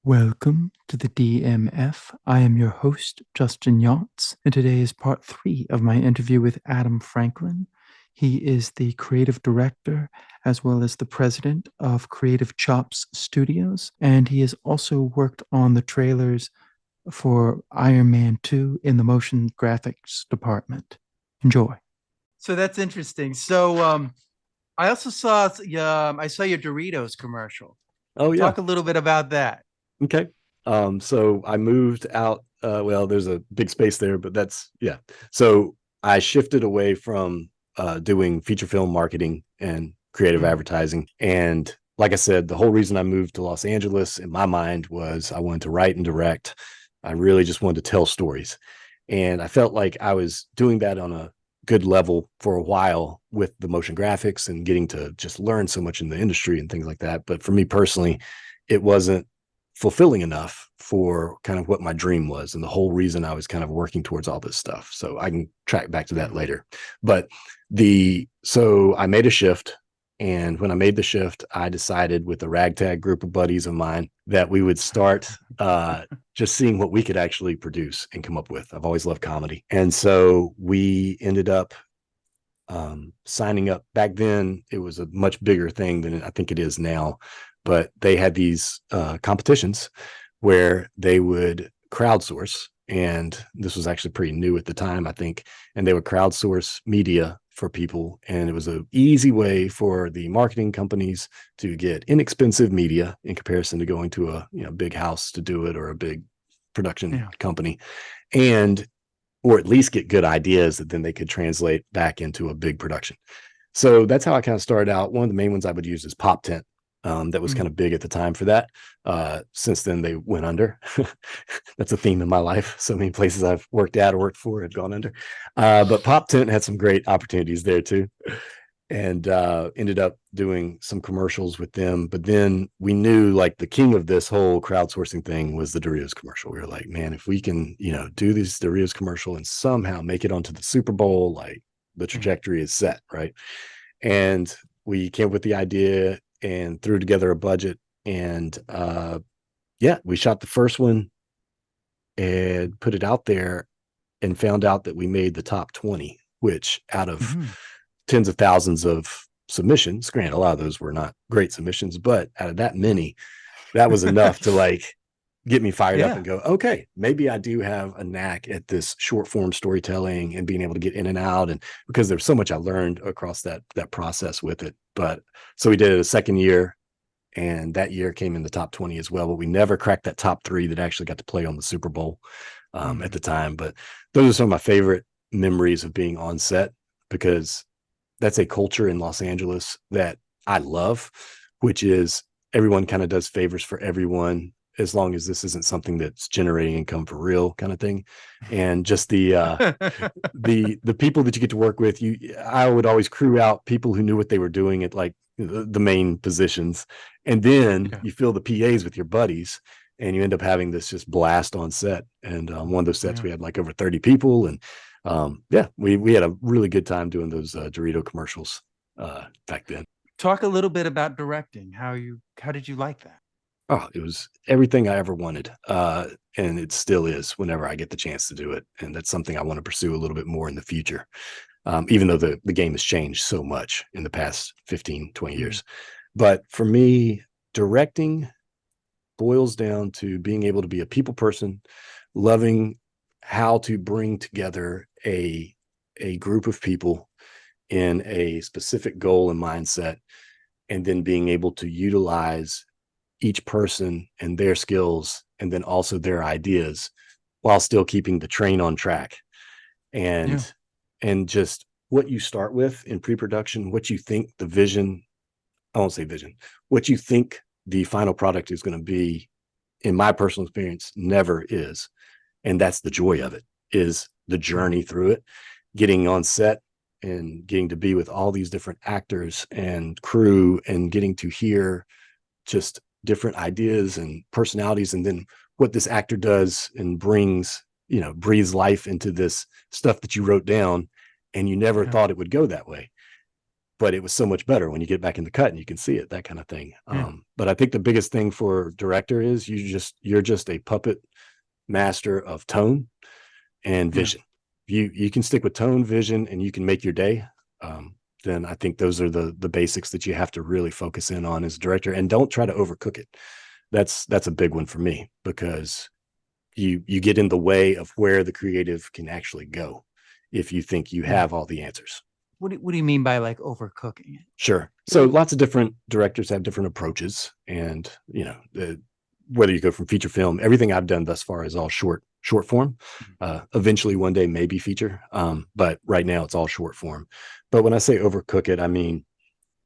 Welcome to the DMF. I am your host, Justin Yachts, and today is part 3 of my interview with Adam Franklin. He is the creative director as well as the president of Creative Chops Studios, and he has also worked on the trailers for Iron Man 2 in the motion graphics department. Enjoy. So that's interesting. I also saw I saw your Doritos commercial. Oh yeah. Talk a little bit about that. Okay. So I moved out. Well, there's a big space there, but that's yeah. So I shifted away from doing feature film marketing and creative advertising. And like I said, the whole reason I moved to Los Angeles in my mind was I wanted to write and direct. I really just wanted to tell stories. And I felt like I was doing that on a good level for a while with the motion graphics and getting to just learn so much in the industry and things like that. But for me personally, it wasn't fulfilling enough for kind of what my dream was and the whole reason I was kind of working towards all this stuff. So I can track back to that later. But so I made a shift. And when I made the shift, I decided with a ragtag group of buddies of mine that we would start just seeing what we could actually produce and come up with. I've always loved comedy. And so we ended up signing up. Back then, it was a much bigger thing than I think it is now. But they had these competitions where they would crowdsource. And this was actually pretty new at the time, I think. And they would crowdsource media for people. And it was an easy way for the marketing companies to get inexpensive media in comparison to going to a big house to do it or a big production company. And or at least get good ideas that then they could translate back into a big production. So that's how I kind of started out. One of the main ones I would use is Pop Tent. That was kind of big at the time for that. Since then, they went under. That's a theme in my life. So many places I've worked at or worked for have gone under. But Pop Tent had some great opportunities there too. And ended up doing some commercials with them. But then we knew like the king of this whole crowdsourcing thing was the Doritos commercial. We were like, man, if we can, do this Doritos commercial and somehow make it onto the Super Bowl, like the trajectory is set, right? And we came up with the idea and threw together a budget. And we shot the first one and put it out there and found out that we made the top 20, which out of tens of thousands of submissions, granted, a lot of those were not great submissions, but out of that many, that was enough to like get me fired up and go, okay, maybe I do have a knack at this short form storytelling and being able to get in and out. And because there's so much I learned across that process with it. But so we did it a second year, and that year came in the top 20 as well, but we never cracked that top 3 that actually got to play on the Super Bowl at the time. But those are some of my favorite memories of being on set, because that's a culture in Los Angeles that I love, which is everyone kind of does favors for everyone, as long as this isn't something that's generating income for real kind of thing. And just the people that you get to work with, I would always crew out people who knew what they were doing at like the main positions. And then you fill the PAs with your buddies and you end up having this just blast on set. And one of those sets, we had like over 30 people. And we had a really good time doing those Dorito commercials back then. Talk a little bit about directing. How did you like that? Oh, it was everything I ever wanted. And it still is whenever I get the chance to do it. And that's something I want to pursue a little bit more in the future. Even though the game has changed so much in the past 15, 20 years. But for me, directing boils down to being able to be a people person, loving how to bring together a group of people in a specific goal and mindset, and then being able to utilize each person and their skills and then also their ideas while still keeping the train on track. And just what you start with in pre-production, what you think the vision, I won't say vision, what you think the final product is going to be, in my personal experience, never is. And that's the joy of it, is the journey through it, getting on set and getting to be with all these different actors and crew and getting to hear just different ideas and personalities, and then what this actor does and brings, breathes life into this stuff that you wrote down and you never thought it would go that way. but it was so much better when you get back in the cut and you can see it, that kind of thing. Yeah. But I think the biggest thing for director is you're just a puppet master of tone and Yeah. vision. You can stick with tone, vision, and you can make your day. Then I think those are the basics that you have to really focus in on as a director, and don't try to overcook it. That's a big one for me, because you get in the way of where the creative can actually go if you think you Yeah. have all the answers. What do you mean by like overcooking it? Sure. So lots of different directors have different approaches, and whether you go from feature film, everything I've done thus far is all short form. Eventually, one day maybe feature, but right now it's all short form. But when I say overcook it, I mean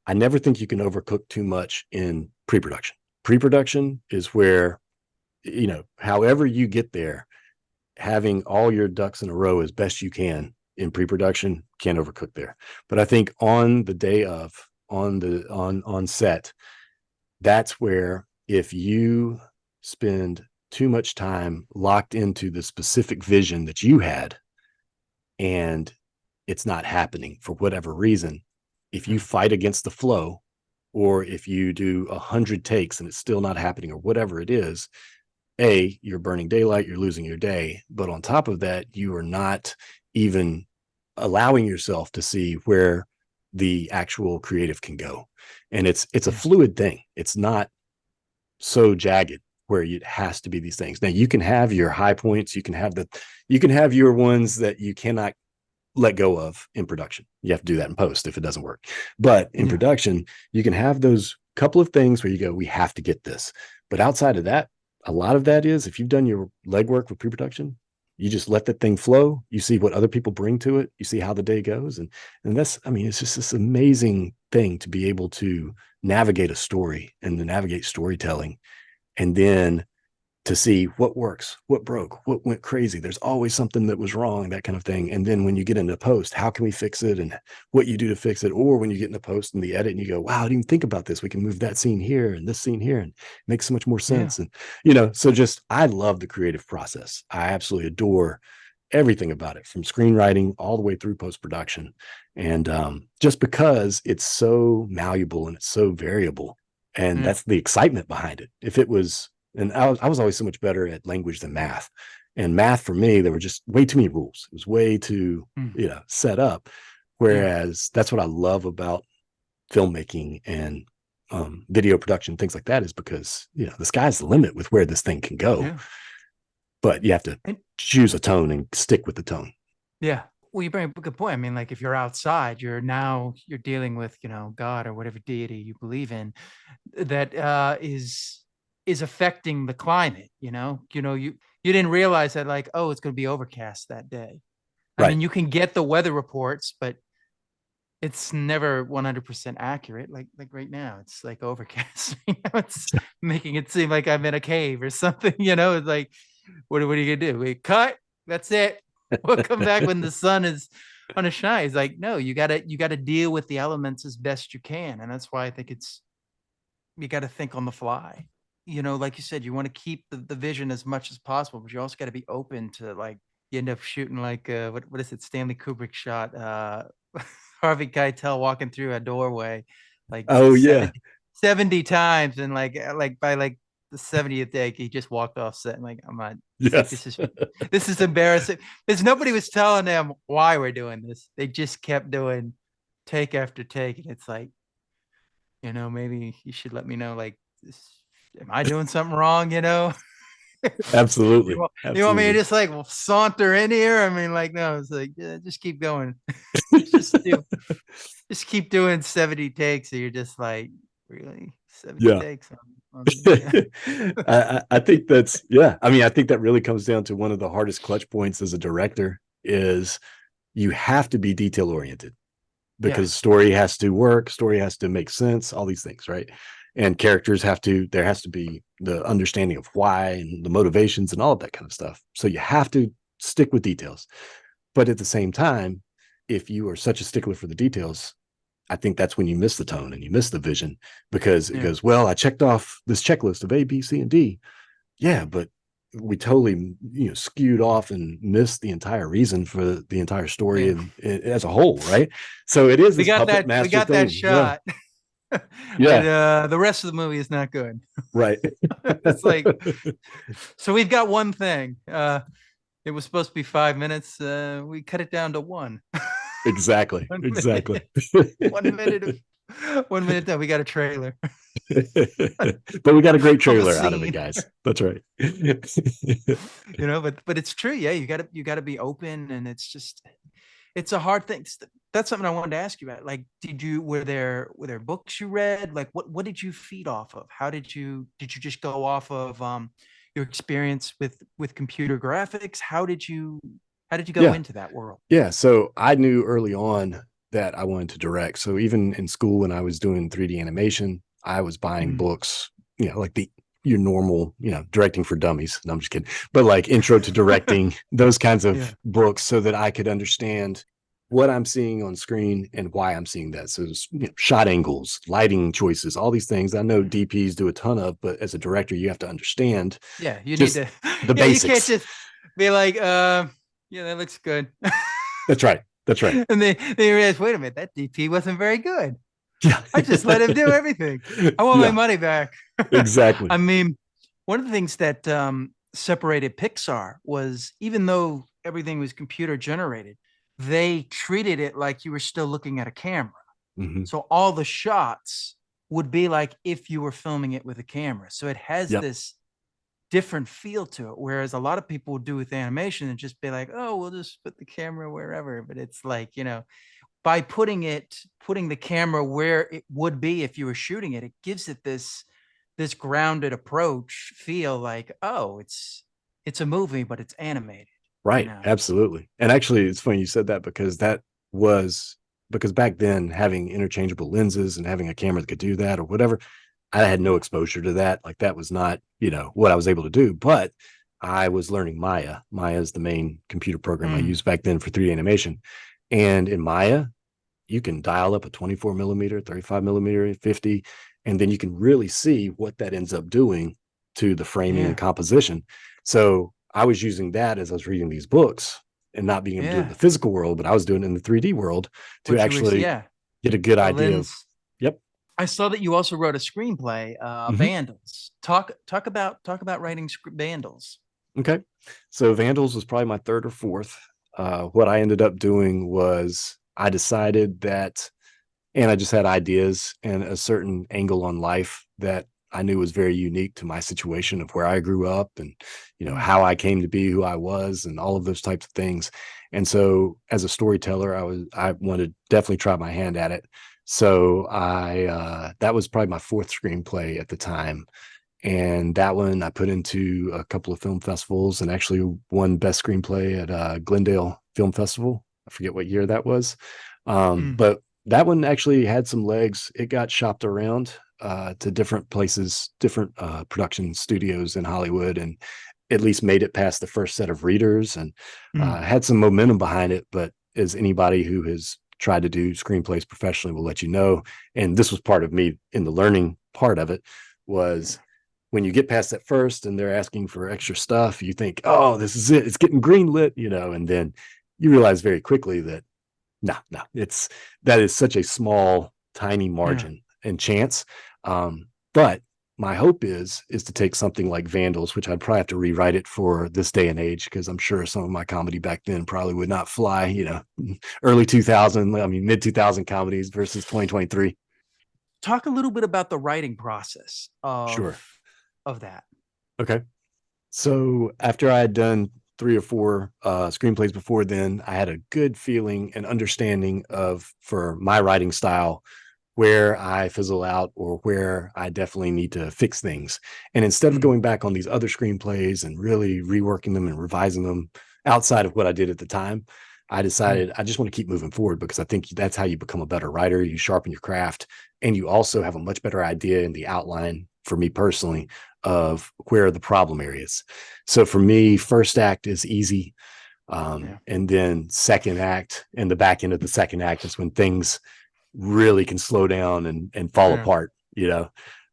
I never think you can overcook too much in pre-production. Pre-production is where, however you get there, having all your ducks in a row as best you can in pre-production, can't overcook there. But I think on the day of, on set, that's where, if you spend too much time locked into the specific vision that you had and it's not happening for whatever reason, if you fight against the flow, or if you do 100 takes and it's still not happening, or whatever it is, you're burning daylight, you're losing your day. But on top of that, you are not even allowing yourself to see where the actual creative can go. And it's a fluid thing. It's not so jagged where it has to be these things. Now you can have your high points, you can have your ones that you cannot let go of in production. You have to do that in post if it doesn't work. But in production, you can have those couple of things where you go, we have to get this. But outside of that, a lot of that is, if you've done your legwork with pre-production, you just let that thing flow. You see what other people bring to it. You see how the day goes. And that's, I mean, it's just this amazing thing to be able to navigate a story and to navigate storytelling, and then to see what works, what broke, what went crazy. There's always something that was wrong, that kind of thing. And then when you get into post, how can we fix it, and what you do to fix it? Or when you get into post and the edit and you go, wow, I didn't even think about this. We can move that scene here and this scene here and make so much more sense. And, so just, I love the creative process. I absolutely adore everything about it, from screenwriting all the way through post-production. And just because it's so malleable and it's so variable, and that's the excitement behind it. If it was, and I was always so much better at language than math. And math, for me, there were just way too many rules. It was way too, set up. Whereas that's what I love about filmmaking and video production, things like that, is because, the sky's the limit with where this thing can go. But you have to choose a tone and stick with the tone. Yeah. Well, you bring up a good point. I mean, like, if you're outside, you're dealing with, God or whatever deity you believe in, that is affecting the climate. You didn't realize that, like, oh, it's going to be overcast that day. I mean, you can get the weather reports, but it's never 100% accurate. Like right now, it's like overcast. It's making it seem like I'm in a cave or something. It's like, what are you gonna do? We cut. That's it. We'll come back when the sun is on a shine. It's like, no, you gotta deal with the elements as best you can, and that's why I think you got to think on the fly. Like you said, you want to keep the vision as much as possible, but you also got to be open to, like, you end up shooting like what is it, Stanley Kubrick shot Harvey Keitel walking through a doorway like Oh yeah. 70 times, and like by like the 70th day he just walked off set, and like, I'm not. Like, Yes. this is embarrassing. There's nobody was telling them why we're doing this. They just kept doing take after take, and it's like, maybe you should let me know, like, am I doing something wrong? Absolutely. You want me to Absolutely. just like saunter in here? I mean, like, no, it's like, yeah, just keep going. just keep doing 70 takes. So you're just like, really, 70 Yeah. takes yeah. I think that's, yeah. I mean, I think that really comes down to one of the hardest clutch points as a director is you have to be detail oriented, because story has to work, story has to make sense, all these things, right? And characters there has to be the understanding of why and the motivations and all of that kind of stuff. So you have to stick with details. But at the same time, if you are such a stickler for the details, I think that's when you miss the tone and you miss the vision, because it goes, well, I checked off this checklist of A, B, C, and D. Yeah, but we totally, skewed off and missed the entire reason for the entire story Yeah. and as a whole, right? So it is We this got puppet that. We master got that thing. Yeah, shot, but yeah, the rest of the movie is not good. right. It's like, so we've got one thing. It was supposed to be 5 minutes. We cut it down to one. Exactly, 1 minute. exactly. 1 minute. 1 minute. That we got a trailer But we got a great of a trailer out of it, scene. guys. That's right. But it's true. Yeah, you got to be open, and it's a hard thing. That's something I wanted to ask you about. Like, were there books you read? Like, what did you feed off of? Did you just go off of your experience with computer graphics? How did you go Yeah, into that world? yeah. So I knew early on that I wanted to direct. So even in school, when I was doing 3D animation, I was buying Mm. books, like your normal, directing for dummies. No, I'm just kidding. But like intro to directing, those kinds Yeah. of books so that I could understand what I'm seeing on screen and why I'm seeing that. So shot angles, lighting choices, all these things I know DPs do a ton of, but as a director, you have to understand Yeah, you need just to. the Yeah, you can't basics. just be like, yeah, that looks good. That's right. That's right. And they realize, wait a minute, that DP wasn't very good. Yeah. I just let him do everything. I want my Yeah, money back. exactly. I mean, one of the things that separated Pixar was, even though everything was computer generated, they treated it like you were still looking at a camera. Hmm. So all the shots would be like if you were filming it with a camera. So it has Yep. this different feel to it. Whereas a lot of people would do with animation and just be like, oh, we'll just put the camera wherever. But it's like, by putting the camera where it would be if you were shooting it, it gives it this grounded approach feel, like, oh, it's a movie, but it's animated, you Right. know. Absolutely. And actually, it's funny you said that because was because back then having interchangeable lenses and having a camera that could do that or whatever, I had no Yeah. exposure to that. Like that was not, what I was able to do. But I was learning Maya. Maya is the main computer program I Mm, used back then for 3D animation. And in Maya, you can dial up a 24 millimeter, 35 millimeter, 50, and then you can really see what that ends up doing to the framing and yeah. composition. So I was using that as I was reading these books and not being able to do it in the Yeah. physical world, but I was doing it in the 3D world to What you were, actually yeah, get a good the idea of, lens. yep. I saw that you also wrote a screenplay, Mhm. Vandals. Talk about writing Vandals. Okay. So Vandals was probably my third or fourth. What I ended up doing was I decided that and I just had ideas and a certain angle on life that I knew was very unique to my situation of where I grew up and Mm, how I came to be who I was and all of those types of things. And so as a storyteller, I wanted to definitely try my hand at it. So I that was probably my fourth screenplay at the time. And that one I put into a couple of film festivals and actually won best screenplay at Glendale Film Festival. I forget what year that was. mm, But that one actually had some legs. It got shopped around to different places, different production studios in Hollywood, and at least made it past the first set of readers and mm. had some momentum behind it. But as anybody who has tried to do screenplays professionally will let you know, and this was part of me in the learning part of it, was when you get past that first and they're asking for extra stuff, you think, oh, this is it. It's getting greenlit, and then you realize very quickly that no, no, that is such a small, tiny Yeah. margin and chance. But my hope is to take something like Vandals, which I'd probably have to rewrite it for this day and age because I'm sure some of my comedy back then probably would not fly. Early 2000, I mean mid 2000 comedies versus 2023. Talk a little bit about the writing process Sure. of that. Okay. So after I had done three or four screenplays before then, I had a good feeling and understanding of for my writing style where I fizzle out or where I definitely need to fix things. And instead of Mm, going back on these other screenplays and really reworking them and revising them outside of what I did at the time, I mm, decided I just want to keep moving forward because I think that's how you become a better writer. You sharpen your craft and you also have a much better idea in the outline for me personally of where are the problem areas. So for me, first act is easy. yeah. And then second act and the back end of the second act is when things really can slow down and fall Yeah. apart.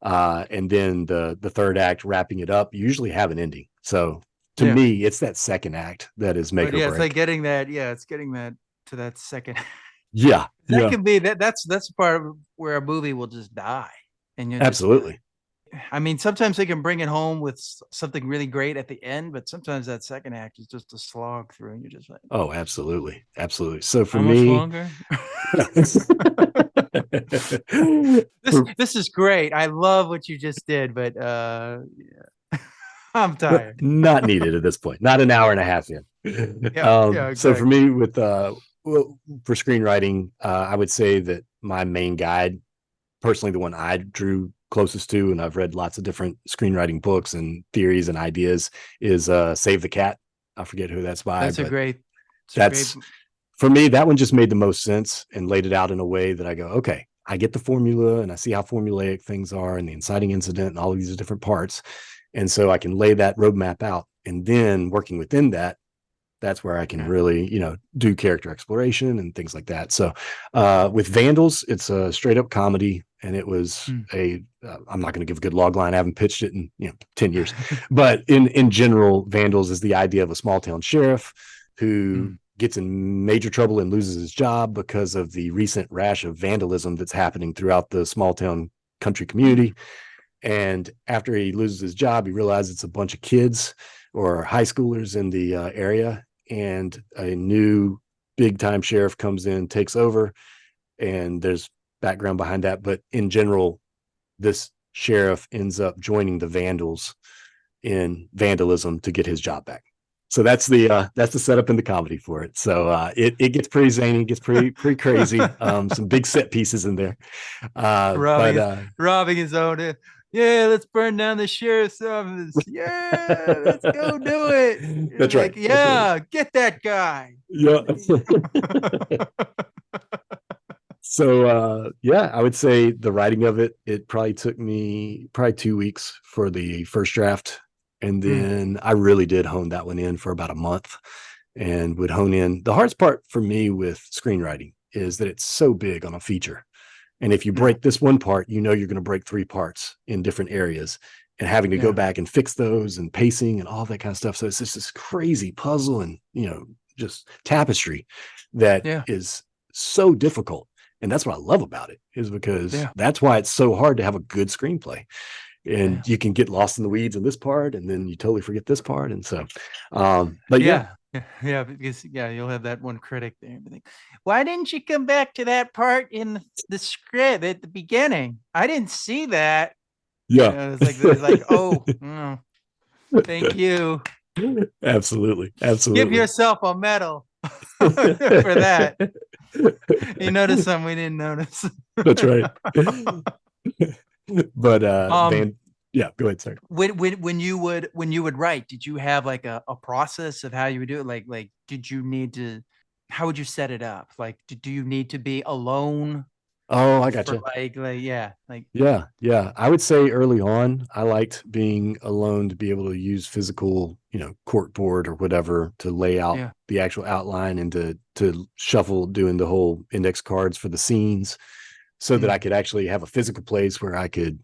And then the third act wrapping it up usually have an ending. So to Yeah. me, it's that second act that is make But or yeah, it's like break. getting that. Yeah, it's getting that to that second. Yeah, That yeah, can be that's the part of where a movie will just die, and you're just. absolutely. I mean, sometimes they can bring it home with something really great at the end, but sometimes that second act is just a slog through, and you're just like, Oh, absolutely, absolutely. So for how much me, longer? this for, this is great. I love what you just did, but yeah. I'm tired. not needed at this point. Not an hour and a half in. Yeah, yeah, So for exactly. me, with well, for screenwriting, I would say that my main guide, personally, the one I drew closest to, and I've read lots of different screenwriting books and theories and ideas, is Save the Cat. I forget who that's by, That's a but great. It's a great. that's for me, that one just made the most sense and laid it out in a way that I go, okay, I get the formula and I see how formulaic things are and the inciting incident and all of these different parts. And so I can lay that roadmap out. And then working within that, that's where I can Yeah. really, do character exploration and things like that. So with Vandals, it's a straight up comedy. And it was Mm. I'm not going to give a good log line. I haven't pitched it in 10 years, but in general, Vandals is the idea of a small town sheriff who Mm. gets in major trouble and loses his job because of the recent rash of vandalism that's happening throughout the small town country community. And after he loses his job, he realizes it's a bunch of kids or high schoolers in the area, and a new big time sheriff comes in, takes over, and there's background behind that. But in general, this sheriff ends up joining the Vandals in vandalism to get his job back. So that's the setup in the comedy for it. So it gets pretty zany, gets pretty crazy. Some big set pieces in there. robbing But his robbing his own. Yeah, let's burn down the sheriff's office. Yeah, let's go do it. You're That's right. like, That's right. yeah, get that guy. Yeah. So yeah, I would say the writing of it probably took me probably 2 weeks for the first draft. And Mm, then I really did hone that one in for about a month and would hone in. The hardest part for me with screenwriting is that it's so big on a feature. And if you yeah, break this one part, you're going to break three parts in different areas and having to go yeah, back and fix those and pacing and all that kind of stuff. So it's just this crazy puzzle and, just tapestry that yeah, is so difficult. And that's what I love about it, is because yeah, that's why it's so hard to have a good screenplay. yeah, And you can get lost in the weeds in this part and then you totally forget this part. And so, but yeah, yeah, yeah, yeah. Because yeah, you'll have that one critic there. And be like, why didn't you come back to that part in the script at the beginning? I didn't see that. yeah. It's like, oh, no, thank you. Absolutely. Give Absolutely. yourself a medal for that. You noticed something we didn't notice. That's right. But um, Van, yeah, go ahead, sir. when you would write, did you have like a process of how you would do it? Like did you need to how would you set it up? Like do you need to be alone Oh, I for gotcha. like yeah, like Yeah, yeah. I would say early on, I liked being alone to be able to use physical, cork board or whatever to lay out yeah, the actual outline and to shuffle doing the whole index cards for the scenes so that I mm, could actually have a physical place where I could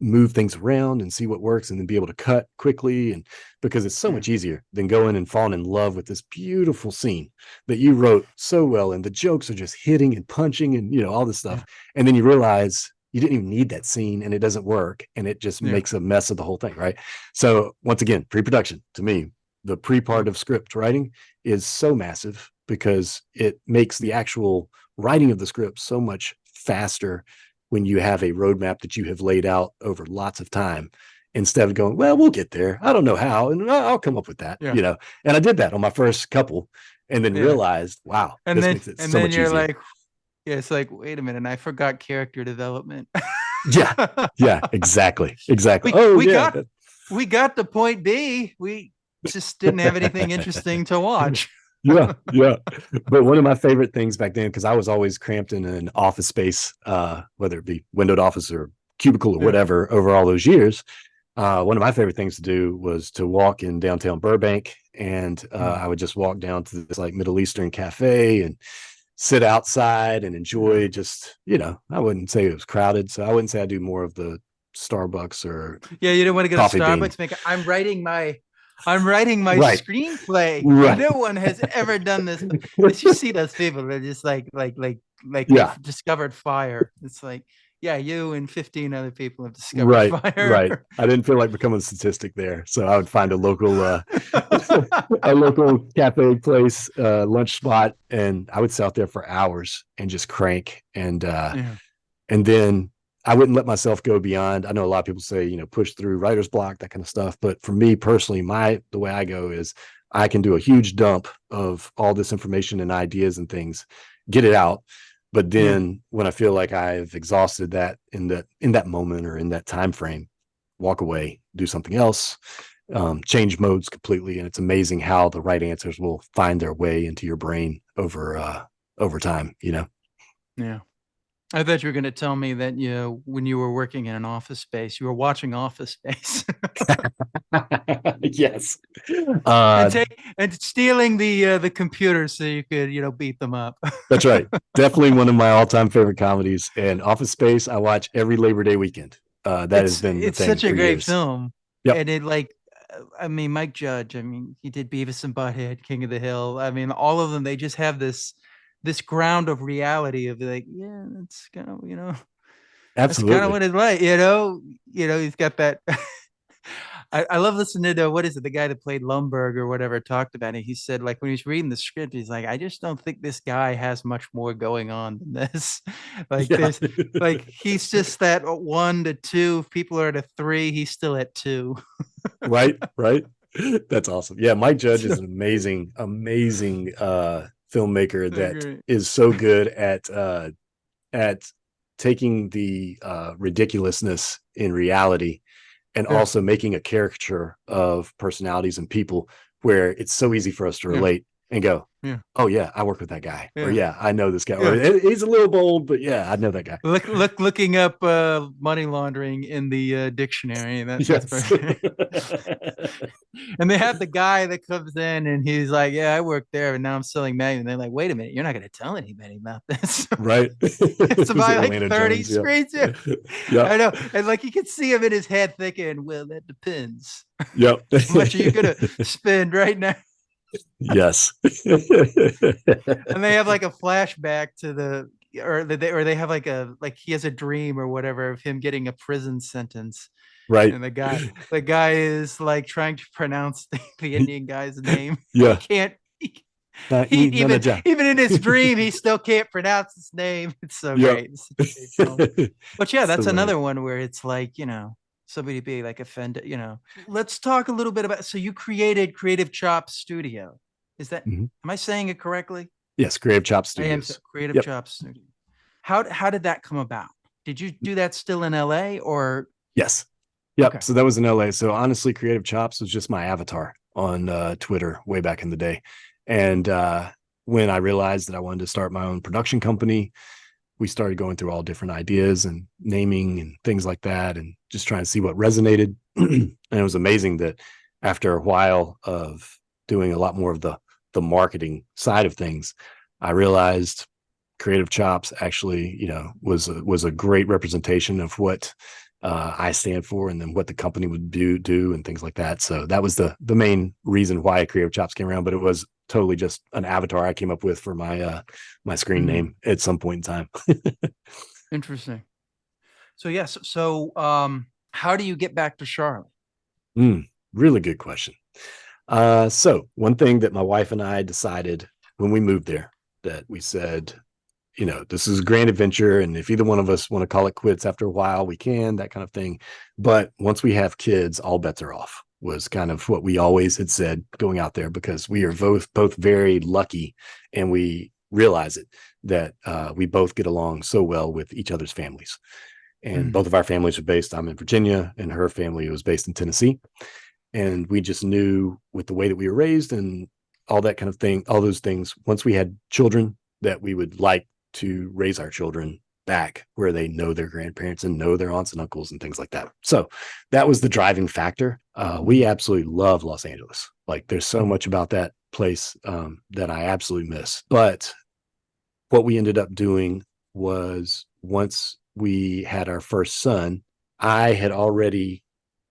move things around and see what works and then be able to cut quickly. And because it's so yeah, much easier than going and falling in love with this beautiful scene that you wrote so well, and the jokes are just hitting and punching and all this yeah, stuff, and then you realize you didn't even need that scene and it doesn't work and it just yeah, makes a mess of the whole thing, right? So once again, pre-production to me, the pre yeah, part of script writing is so massive because it makes the actual writing of the script so much faster when you have a roadmap that you have laid out over lots of time, instead of going, well, we'll get there. I don't know how, and I'll come up with that, yeah, And I did that on my first couple and then yeah. realized, wow, this makes it And so then much you're easier. like, yeah, it's like, wait a minute, I forgot character development. Yeah. Yeah, exactly. Exactly. we Oh we yeah. got we got to point B. We just didn't have anything interesting to watch. Yeah, yeah. But one of my favorite things back then, because I was always cramped in an office space, whether it be windowed office or cubicle or Yeah. whatever, over all those years, one of my favorite things to do was to walk in downtown Burbank, and Mm. I would just walk down to this like Middle Eastern cafe and sit outside and Yeah. enjoy just, I wouldn't say it was crowded, so I wouldn't say I do more of the Starbucks or Yeah, you didn't want to go to Coffee Bean. Starbucks. Make I'm writing my I'm writing my Right. screenplay. Right. No one has ever done this. You see those people, they're just like they've Yeah. discovered fire. It's like, yeah, you and 15 other people have discovered Right. fire. Right. I didn't feel like becoming a statistic there. So I would find a local a local cafe place, lunch spot, and I would sit out there for hours and just crank. Yeah. And then I wouldn't let myself go beyond. I know a lot of people say, push through writer's block, that kind of stuff. But for me personally, the way I go is I can do a huge dump of all this information and ideas and things, get it out. But Yeah. then when I feel like I've exhausted that in that moment or in that time frame, walk away, do something else, change modes completely. And it's amazing how the right answers will find their way into your brain over time, Yeah. I thought you were going to tell me that when you were working in an office space, you were watching Office Space Yes. and Uh, stealing the computers so you could beat them up. that's right. Definitely one of my all-time favorite comedies. And Office Space, I watch every Labor Day weekend. That has been the It's thing such a for great years. film, Yep. and I mean, Mike Judge. I mean, he did Beavis and Butthead, King of the Hill. I mean, all of them. They just have this ground of reality of like, yeah, that's kind of that's kind of Absolutely. what it's like. He's got that. I love listening to what is it? The guy that played Lumberg or whatever talked about it. He said like when he's reading the script, he's like, I just don't think this guy has much more going on than this. Like Yeah. there's like he's just that 1 to 2. If people are at a 3, he's still at 2. Right. Right. That's awesome. Yeah. Mike Judge So, is an amazing, amazing filmmaker so that great. is so good at taking the ridiculousness in reality and Yeah, also making a caricature of personalities and people where it's so easy for us to yeah, relate and go, yeah, oh yeah, I work with that guy, or yeah, yeah, I know this guy, or yeah. he's a little bold, but yeah, I know that guy. Looking up money laundering in the dictionary. That's Yes. perfect. And they have the guy that comes in and he's like, "Yeah, I work there, and now I'm selling magazines." And they're like, "Wait a minute, you're not going to tell anybody about this." Right. It's It was about like Atlanta 30 Jones. Yep. screens. Yeah, Yep. I know. And like you can see him in his head thinking, "Well, that depends. Yep. How much are you going to spend right now?" Yes. And they have like a flashback to or they have like he has a dream or whatever of him getting a prison sentence, Right. and the guy is like trying to pronounce the Indian guy's name. He Yeah. can't. He Eat none even of John. even in his dream, he still can't pronounce his name. It's so Yep. great. It's such a great film. But yeah, So that's right. another one where it's like somebody be like offended. Let's talk a little bit about. So you created Creative Chop Studio. Is that Mhm. am I saying it correctly? Yes, Creative Chop I am so Studios. Creative Yep. Chop Studio. How did that come about? Did you do that still in LA or Yes. Yep. okay? So that was in LA. So honestly, Creative Chops was just my avatar on Twitter way back in the day. And when I realized that I wanted to start my own production company, we started going through all different ideas and naming and things like that, and just trying to see what resonated. And it was amazing that after a while of doing a lot more of the marketing side of things, I realized Creative Chops actually, was a great representation of what I stand for, and then what the company would do, and things like that. So that was the main reason why Creative Chops came around. But it was totally just an avatar I came up with for my screen Mhm. name at some point in time. Interesting. So yes. So how do you get back to Charlotte? Really good question. So one thing that my wife and I decided when we moved there, that we said, this is a grand adventure. And if either one of us want to call it quits after a while, we can, that kind of thing. But once we have kids, all bets are off, was kind of what we always had said going out there, because we are both very lucky, and we realize it, that we both get along so well with each other's families. And Mhm. both of our families are based, I'm in Virginia, and her family was based in Tennessee. And we just knew, with the way that we were raised and all that kind of thing, all those things, once we had children, that we would like to raise our children back where they know their grandparents and know their aunts and uncles and things like that. So that was the driving factor. We absolutely love Los Angeles. Like, there's so Mhm. much about that place that I absolutely miss. But what we ended up doing was, once we had our first son, I had already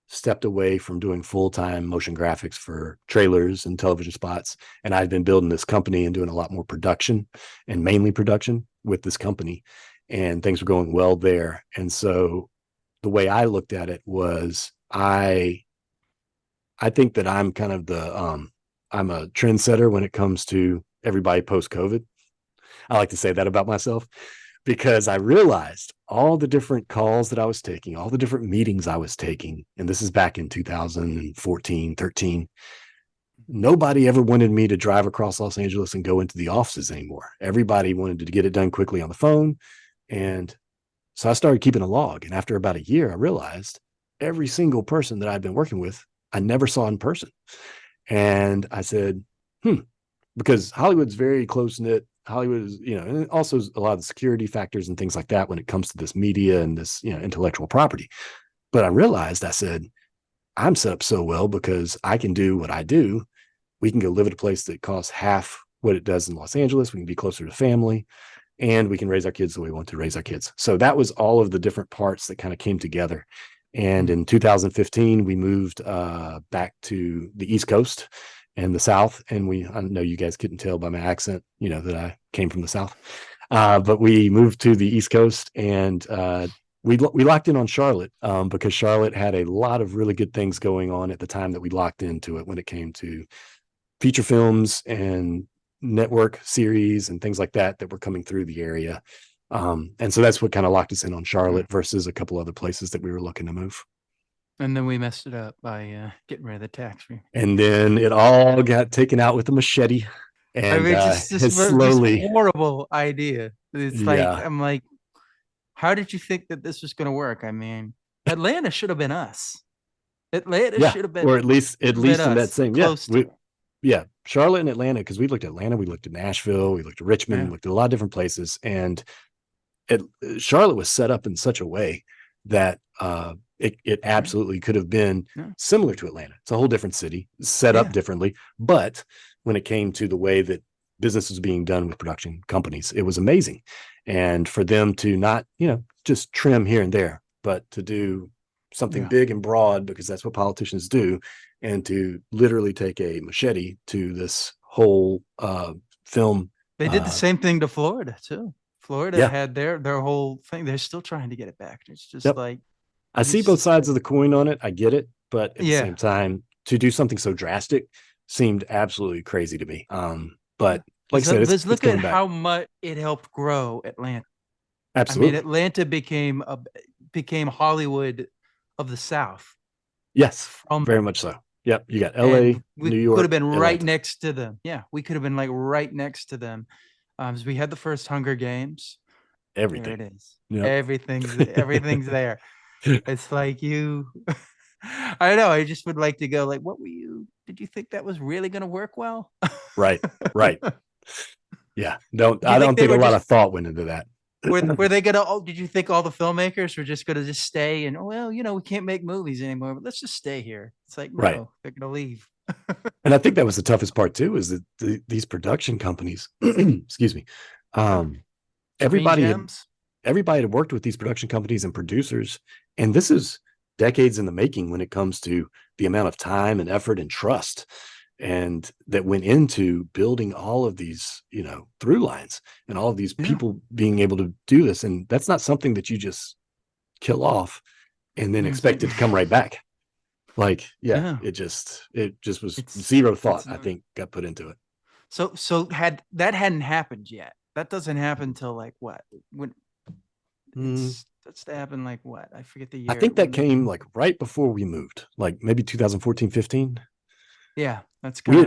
stepped away from doing full-time motion graphics for trailers and television spots. And I'd been building this company and doing a lot more production, and mainly production with this company. And things were going well there. And so the way I looked at it was I think that I'm kind of I'm a trendsetter when it comes to everybody post COVID. I like to say that about myself because I realized all the different calls that I was taking, all the different meetings I was taking, and this is back in 2014, 13. Nobody ever wanted me to drive across Los Angeles and go into the offices anymore. Everybody wanted to get it done quickly on the phone. And so I started keeping a log. And after about a year, I realized every single person that I'd been working with, I never saw in person. And I said, because Hollywood's very close knit. Hollywood is, and also a lot of the security factors and things like that when it comes to this media and this, intellectual property. But I realized, I said, I'm set up so well because I can do what I do. We can go live at a place that costs half what it does in Los Angeles. We can be closer to family, and we can raise our kids the way we want to raise our kids. So that was all of the different parts that kind of came together. And in 2015, we moved back to the East Coast and the South. And I know you guys couldn't tell by my accent, that I came from the South. But we moved to the East Coast, and we locked in on Charlotte because Charlotte had a lot of really good things going on at the time that we locked into it when it came to feature films and network series and things like that were coming through the area. And so that's what kind of locked us in on Charlotte versus a couple other places that we were looking to move. And then we messed it up by getting rid of the tax free. And then it all got taken out with a machete. And just has slowly, horrible idea. It's I'm like, how did you think that this was going to work? I mean, Atlanta should have been us. Atlanta should have been, or at least in that same, Charlotte and Atlanta, because we looked at Atlanta, we looked at Nashville, we looked at Richmond, we looked at a lot of different places, and Charlotte was set up in such a way that it absolutely could have been similar to Atlanta. It's a whole different city, set up differently, but when it came to the way that business was being done with production companies, it was amazing. And for them to not, just trim here and there, but to do something big and broad, because that's what politicians do, and to literally take a machete to this whole film. They did the same thing to Florida too. Florida had their whole thing. They're still trying to get it back. It's just like, I see both sides of the coin on it. I get it, but at the same time, to do something so drastic seemed absolutely crazy to me. But like I said, look at how much it helped grow Atlanta. Absolutely. I mean, Atlanta became Hollywood of the South. Yes, very much so. Yep, you got LA, New York. Could have been right next to them. Yeah, we could have been like right next to them. So we had the first Hunger Games. Everything. There it is. Yep. Everything's there. It's like I don't know. I just would like to go like, did you think that was really going to work well? Right. Yeah. I don't think a lot of thought went into that. Were they gonna? Did you think all the filmmakers were just gonna just stay and we can't make movies anymore, but let's just stay here? It's like no, they're gonna leave. And I think that was the toughest part too, is that these production companies, excuse me, everybody had worked with these production companies and producers, and this is decades in the making when it comes to the amount of time and effort and trust and that went into building all of these, through lines and all of these people being able to do this. And that's not something that you just kill off and then expect it to come right back. Like, it just was zero thought, I think, got put into it. So hadn't happened yet. That doesn't happen till like what? When that's to happen like what? I forget the year. I think that came like right before we moved, like maybe 2014, 15. Yeah, that's I'd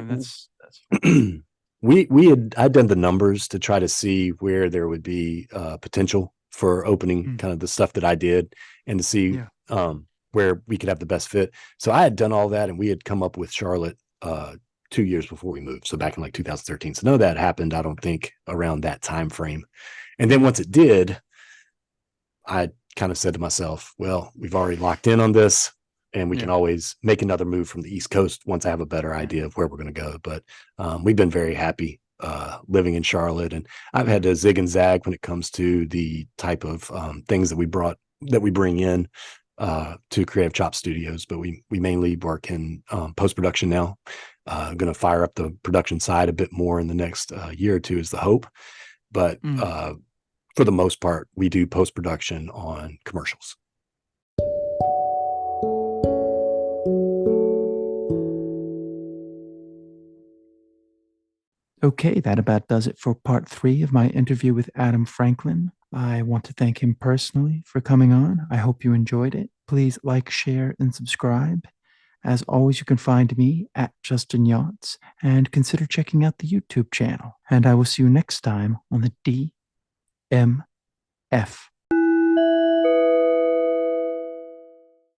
done the numbers to try to see where there would be potential for opening kind of the stuff that I did, and to see where we could have the best fit. So I had done all that, and we had come up with Charlotte 2 years before we moved. So back in like 2013. So none of that happened, I don't think, around that time frame. And then once it did, I kind of said to myself, well, we've already locked in on this, and we can always make another move from the East Coast once I have a better idea of where we're going to go. But we've been very happy living in Charlotte, and I've had to zig and zag when it comes to the type of things that we bring in to Creative Chop Studios, but we mainly work in post production now. Going to fire up the production side a bit more in the next year or two is the hope, but Mm. for the most part, we do post production on commercials. Okay, that about does it for part 3 of my interview with Adam Franklin. I want to thank him personally for coming on. I hope you enjoyed it. Please like, share, and subscribe. As always, you can find me at Justin Yachts and consider checking out the YouTube channel. And I will see you next time on the DMF.